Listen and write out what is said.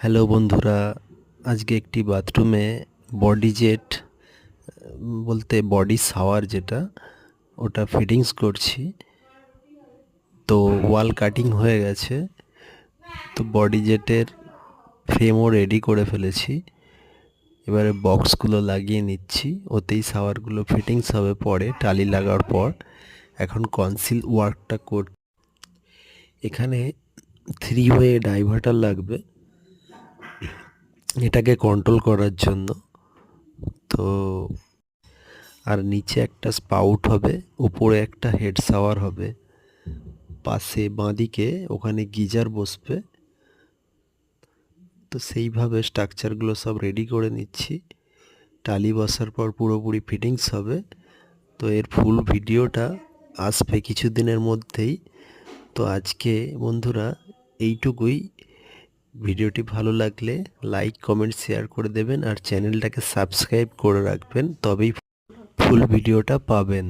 Hello বন্ধুরা, আজকে একটি বাথরুমে বডি জেট বলতে বডি শাওয়ার যেটা ওটা ফিটিংস করছি। তো ওয়াল কাটিং হয়ে গেছে, তো বডি জেটের ফ্রেমও রেডি করে ফেলেছি। এবারে বক্সগুলো লাগিয়ে নিচ্ছি, ওতেই শাওয়ারগুলো ফিটিংস হবে পরে টালি লাগার পর। এখন কনসিল ওয়ার্কটা এখানে 3 ওয়ে ডাইভার্টার লাগবে এটাকে কন্ট্রোল করার জন্য। তো আর নিচে একটা স্পাউট হবে, উপরে একটা হেড শাওয়ার হবে, পাশে বাঁদিকে ওখানে গিজার বসবে। তো সেইভাবে স্ট্রাকচারগুলো সব রেডি করে নিচ্ছি। টালি বসার পর পুরোপুরি ফিটিংস হবে। তো এর ফুল ভিডিওটা আসবে কিছুদিনের মধ্যেই। তো আজকে বন্ধুরা এইটুকুই। ভিডিওটি ভালো লাগলে লাইক কমেন্ট শেয়ার করে দেবেন আর চ্যানেলটাকে সাবস্ক্রাইব করে রাখবেন, তবেই ফুল ভিডিওটা পাবেন।